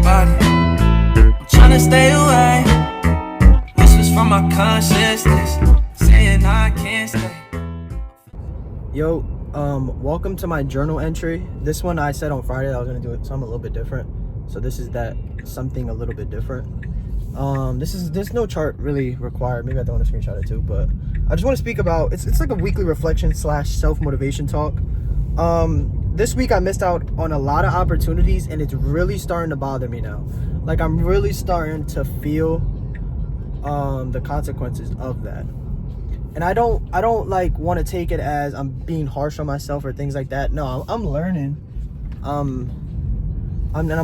body. I'm trying to stay away. Whispers from my consciousness saying I can't stay. Yo, welcome to my journal entry. This one I said on Friday I was gonna do it something a little bit different. So this is that something a little bit different. There's no chart really required. Maybe I don't want to screenshot it too, but I just want to speak about it's like a weekly reflection / self-motivation talk. This week I missed out on a lot of opportunities and it's really starting to bother me now. Like I'm really starting to feel the consequences of that. And I don't like want to take it as I'm being harsh on myself or things like that. No, I'm learning. I'm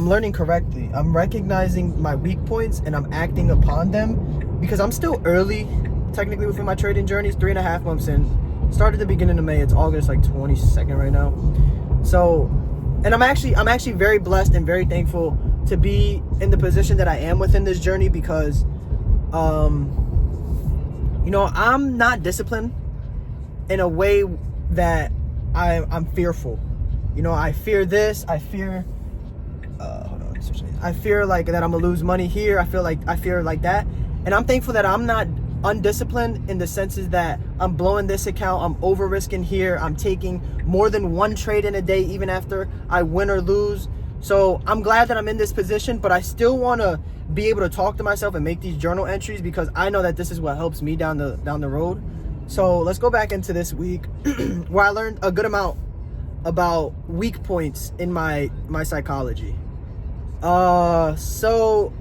learning correctly. I'm recognizing my weak points and I'm acting upon them because I'm still early, technically within my trading journey. It's 3.5 months in. Started the beginning of May. It's August like 22nd right now. So, and I'm actually very blessed and very thankful to be in the position that I am within this journey because, you know, I'm not disciplined in a way that I'm fearful. You know, I fear this. I fear. I fear like that I'm gonna lose money here. I fear like that, and I'm thankful that I'm not undisciplined in the senses that I'm blowing this account. I'm over risking here. I'm taking more than one trade in a day, even after I win or lose. So I'm glad that I'm in this position, but I still want to be able to talk to myself and make these journal entries because I know that this is what helps me down the road. So let's go back into this week where I learned a good amount about weak points in my psychology. So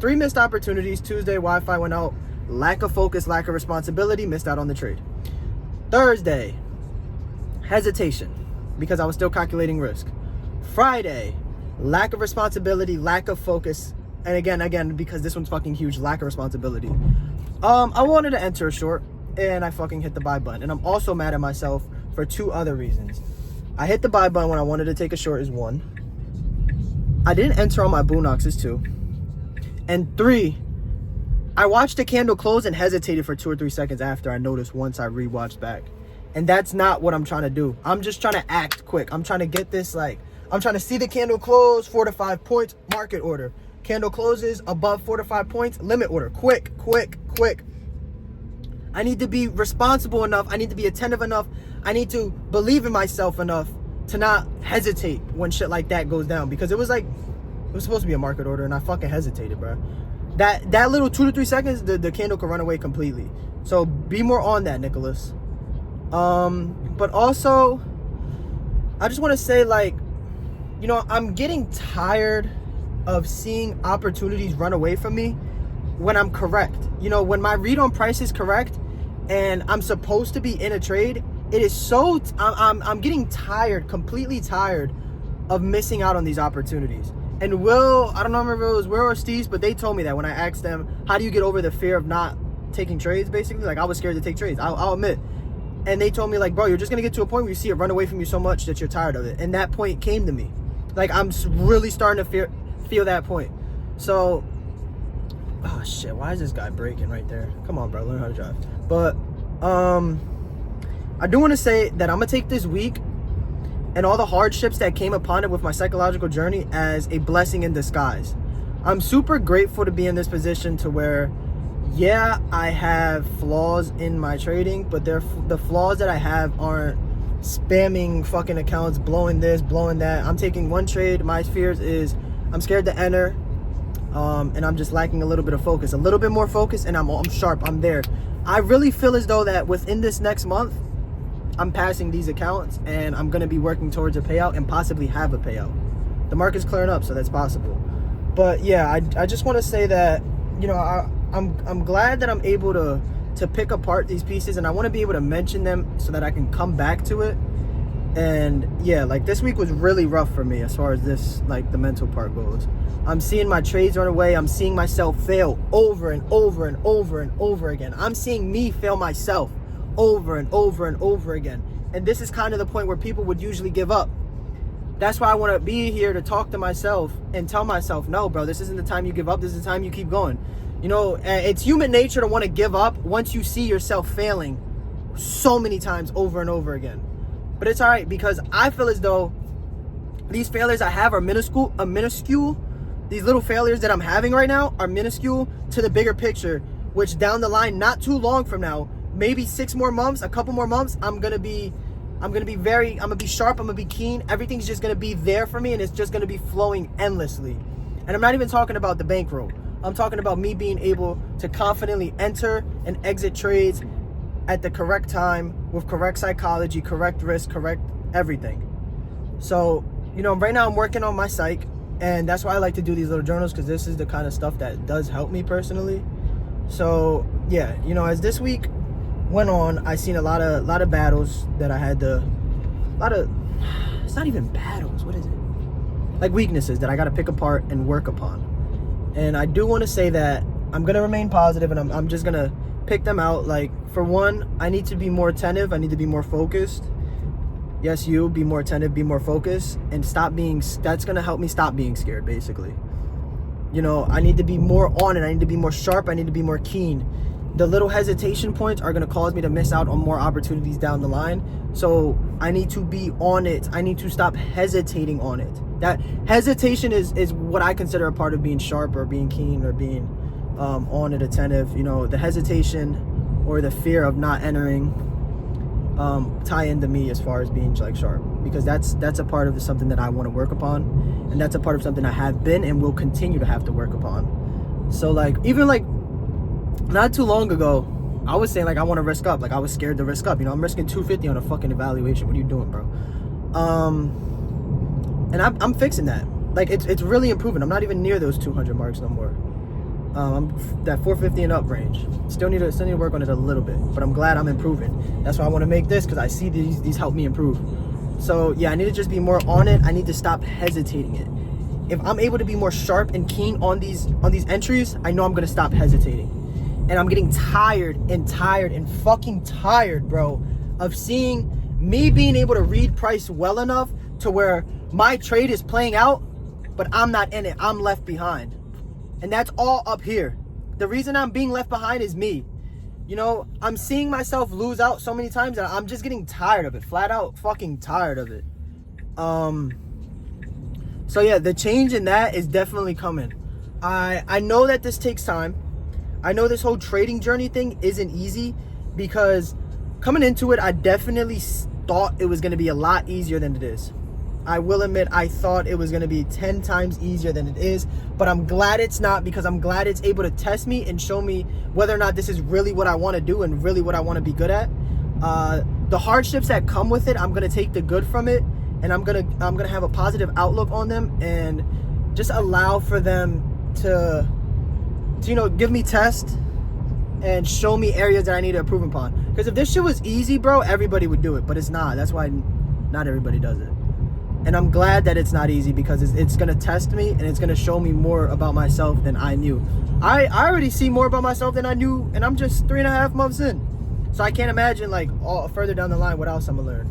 3 missed opportunities. Tuesday, Wi-Fi went out. Lack of focus, lack of responsibility, missed out on the trade. Thursday, hesitation because I was still calculating risk. Friday, lack of responsibility, lack of focus. And again, because this one's fucking huge, lack of responsibility. I wanted to enter a short and I fucking hit the buy button. And I'm also mad at myself for 2 other reasons. I hit the buy button when I wanted to take a short is 1. I didn't enter on my Boonocks is 2. And 3, I watched the candle close and hesitated for 2 or 3 seconds after I noticed once I rewatched back. And that's not what I'm trying to do. I'm just trying to act quick. I'm trying to get this I'm trying to see the candle close, 4 to 5 points, market order. Candle closes above 4 to 5 points, limit order. Quick. I need to be responsible enough. I need to be attentive enough. I need to believe in myself enough to not hesitate when shit like that goes down. Because it was supposed to be a market order and I fucking hesitated, bro. That little 2 to 3 seconds, the candle could run away completely. So be more on that, Nicholas. But also, I just want to say, like, you know, I'm getting tired of seeing opportunities run away from me when I'm correct. You know, when my read on price is correct and I'm supposed to be in a trade, it is so I'm getting tired, completely tired of missing out on these opportunities. And I don't know if it was Will or Steve, but they told me that when I asked them, how do you get over the fear of not taking trades, basically? Like, I was scared to take trades, I'll admit. And they told me, like, bro, you're just gonna get to a point where you see it run away from you so much that you're tired of it. And that point came to me. Like, I'm really starting to feel that point. So, oh shit, why is this guy braking right there? Come on, bro, learn how to drive. But I do want to say that I'm gonna take this week and all the hardships that came upon it with my psychological journey as a blessing in disguise. I'm super grateful to be in this position to where, yeah, I have flaws in my trading, but the flaws that I have aren't spamming fucking accounts, blowing this, blowing that. I'm taking one trade. My fears is I'm scared to enter, and I'm just lacking a little bit of focus, a little bit more focus, and I'm sharp. I'm there. I really feel as though that within this next month, I'm passing these accounts, and I'm gonna be working towards a payout and possibly have a payout. The market's clearing up, so that's possible. But yeah, I just want to say that, you know, I'm glad that I'm able to pick apart these pieces, and I want to be able to mention them so that I can come back to it. And yeah, like, this week was really rough for me as far as this, like, the mental part goes. I'm seeing my trades run away. I'm seeing myself fail over and over and over and over again. I'm seeing me fail myself over and over and over again. And this is kind of the point where people would usually give up. That's why I want to be here to talk to myself and tell myself, no, bro, this isn't the time you give up. This is the time you keep going. You know, it's human nature to want to give up once you see yourself failing so many times over and over again. But it's all right, because I feel as though these failures I have are minuscule these little failures that I'm having right now are minuscule to the bigger picture, which down the line, not too long from now, maybe 6 more months, a couple more months, I'm gonna be sharp, I'm gonna be keen. Everything's just gonna be there for me, and it's just gonna be flowing endlessly. And I'm not even talking about the bankroll. I'm talking about me being able to confidently enter and exit trades at the correct time with correct psychology, correct risk, correct everything. So, right now I'm working on my psych, and that's why I like to do these little journals, because this is the kind of stuff that does help me personally. So, yeah, as this week went on, I seen a lot of battles that I had it's not even battles, what is it? Like weaknesses that I got to pick apart and work upon. And I do want to say that I'm going to remain positive, and I'm just going to pick them out. Like, for one, I need to be more attentive. I need to be more focused. Yes, be more attentive, be more focused, and that's going to help me stop being scared, basically. I need to be more on it. I need to be more sharp. I need to be more keen. The little hesitation points are going to cause me to miss out on more opportunities down the line. So I need to be on it. I need to stop hesitating on it. That hesitation is what I consider a part of being sharp or being keen or being on it, attentive. The hesitation or the fear of not entering tie into me as far as being like sharp, because that's a part of something that I want to work upon, and that's a part of something I have been and will continue to have to work upon. So even not too long ago, I was saying I want to risk up. I was scared to risk up. I'm risking $250 on a fucking evaluation. What are you doing, bro? And I'm fixing that. It's really improving. I'm not even near those 200 marks no more. I'm that 450 and up range. Still need to work on it a little bit, but I'm glad I'm improving. That's why I want to make this, because I see these help me improve. So yeah, I need to just be more on it. I need to stop hesitating it. If I'm able to be more sharp and keen on these entries, I know I'm gonna stop hesitating. And I'm getting tired and fucking tired, bro, of seeing me being able to read price well enough to where my trade is playing out, but I'm not in it. I'm left behind. And that's all up here. The reason I'm being left behind is me. I'm seeing myself lose out so many times that I'm just getting tired of it. Flat out fucking tired of it. So yeah, the change in that is definitely coming. I know that this takes time. I know this whole trading journey thing isn't easy, because coming into it, I definitely thought it was going to be a lot easier than it is. I will admit, I thought it was going to be 10 times easier than it is, but I'm glad it's not, because I'm glad it's able to test me and show me whether or not this is really what I want to do and really what I want to be good at. The hardships that come with it, I'm going to take the good from it, and I'm going to have a positive outlook on them, and just allow for them to give me tests and show me areas that I need to improve upon. Because if this shit was easy, bro, everybody would do it, but it's not. That's why not everybody does it. And I'm glad that it's not easy, because it's going to test me, and it's going to show me more about myself than I knew. I already see more about myself than I knew, and I'm just 3.5 months in. So I can't imagine all further down the line what else I'm going to learn.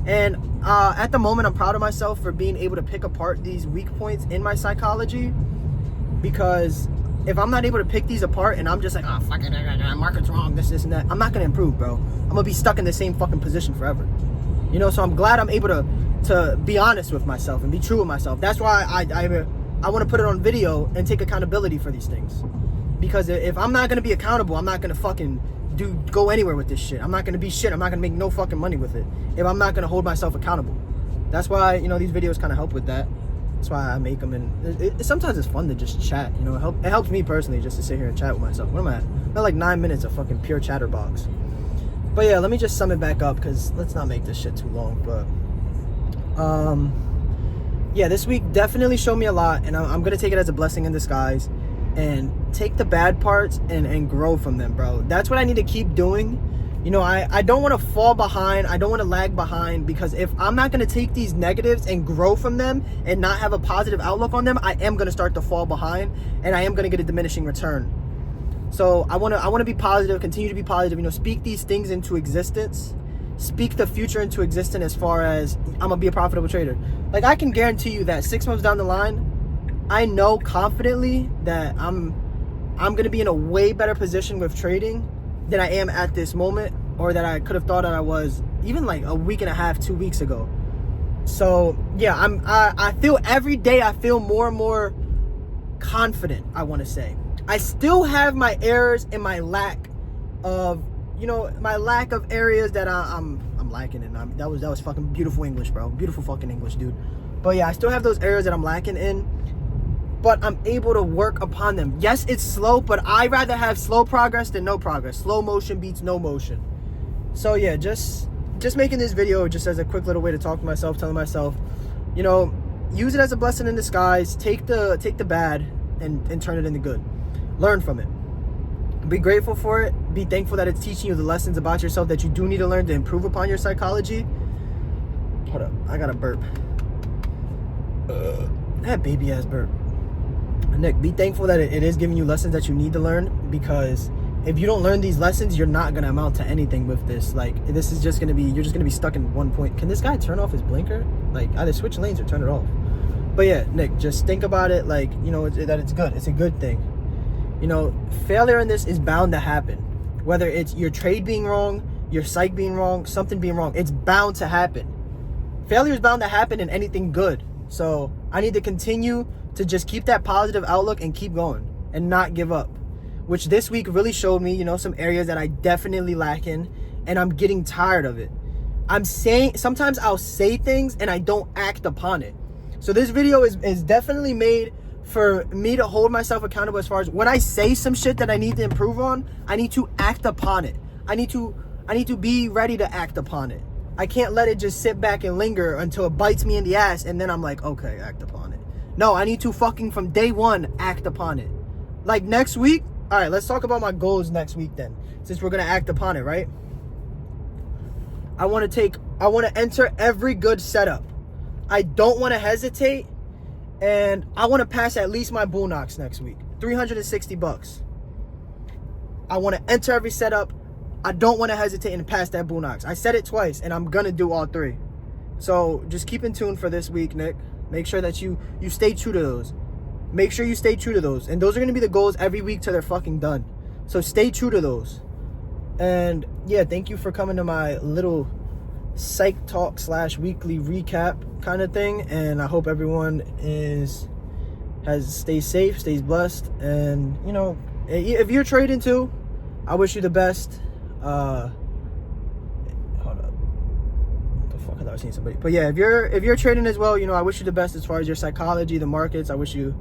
And at the moment, I'm proud of myself for being able to pick apart these weak points in my psychology, because if I'm not able to pick these apart and I'm just like, oh, fuck it, market's wrong, this and that, I'm not going to improve, bro. I'm going to be stuck in the same fucking position forever. So I'm glad I'm able to be honest with myself and be true with myself. That's why I want to put it on video and take accountability for these things. Because if I'm not going to be accountable, I'm not going to fucking go anywhere with this shit. I'm not going to be shit. I'm not going to make no fucking money with it if I'm not going to hold myself accountable. That's why, these videos kind of help with that. That's why I make them, and sometimes it's fun to just chat. It helps me personally just to sit here and chat with myself. What am I at? About 9 minutes of fucking pure chatterbox. But yeah, let me just sum it back up, because let's not make this shit too long. But yeah, this week definitely showed me a lot, and I'm gonna take it as a blessing in disguise, and take the bad parts and grow from them, bro. That's what I need to keep doing. I don't want to fall behind. I don't want to lag behind, because if I'm not going to take these negatives and grow from them and not have a positive outlook on them, I am going to start to fall behind, and I am going to get a diminishing return. So I want to be positive, continue to be positive, speak these things into existence, speak the future into existence as far as I'm going to be a profitable trader. I can guarantee you that 6 months down the line, I know confidently that I'm going to be in a way better position with trading than I am at this moment, or that I could have thought that I was even a week and a half, 2 weeks ago. So yeah, I feel every day I feel more and more confident, I want to say. I still have my errors and my lack of, my lack of areas that I'm lacking in. That was fucking beautiful English, bro. Beautiful fucking English, dude. But yeah, I still have those areas that I'm lacking in, but I'm able to work upon them. Yes, it's slow, but I'd rather have slow progress than no progress. Slow motion beats no motion. So yeah, just making this video just as a quick little way to talk to myself, telling myself, use it as a blessing in disguise. Take the bad and turn it into good. Learn from it. Be grateful for it. Be thankful that it's teaching you the lessons about yourself that you do need to learn to improve upon your psychology. Hold up, I got a burp. That baby ass burp. Nick, be thankful that it is giving you lessons that you need to learn, because if you don't learn these lessons, you're not gonna amount to anything with this. Like, this is just gonna be, you're just gonna be stuck in one point. Can this guy turn off his blinker? Like, either switch lanes or turn it off. But yeah, Nick, just think about it like, that it's good. It's a good thing. Failure in this is bound to happen. Whether it's your trade being wrong, your psych being wrong, something being wrong, it's bound to happen. Failure is bound to happen in anything good. So I need to continue to just keep that positive outlook and keep going and not give up, which this week really showed me, some areas that I definitely lack in, and I'm getting tired of it. Sometimes I'll say things and I don't act upon it. So this video is definitely made for me to hold myself accountable as far as when I say some shit that I need to improve on, I need to act upon it. I need to be ready to act upon it. I can't let it just sit back and linger until it bites me in the ass and then I'm like, okay, act upon it. No, I need to fucking from day one act upon it. Like next week, all right, let's talk about my goals next week then, since we're gonna act upon it, right? I want to enter every good setup. I don't want to hesitate, and I want to pass at least my bull knocks next week. $360. I want to enter every setup. I don't want to hesitate and pass that bull knocks. I said it twice, and I'm gonna do all three. So just keep in tune for this week, Nick. Make sure that you stay true to those. Make sure you stay true to those. And those are gonna be the goals every week till they're fucking done. So stay true to those. And yeah, thank you for coming to my little psych talk / weekly recap kind of thing. And I hope everyone stays safe, stays blessed. And if you're trading too, I wish you the best. Hold up. What the fuck? I thought I was seeing somebody. But yeah, if you're trading as well, I wish you the best as far as your psychology, the markets. I wish you,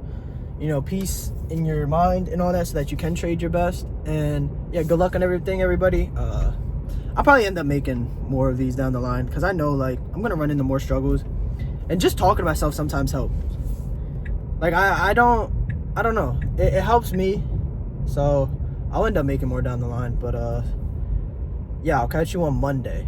peace in your mind and all that, so that you can trade your best. And yeah, good luck on everything, everybody. I'll probably end up making more of these down the line, because I know I'm gonna run into more struggles, and just talking to myself sometimes helps. I don't know, it helps me, so I'll end up making more down the line. But yeah, I'll catch you on Monday.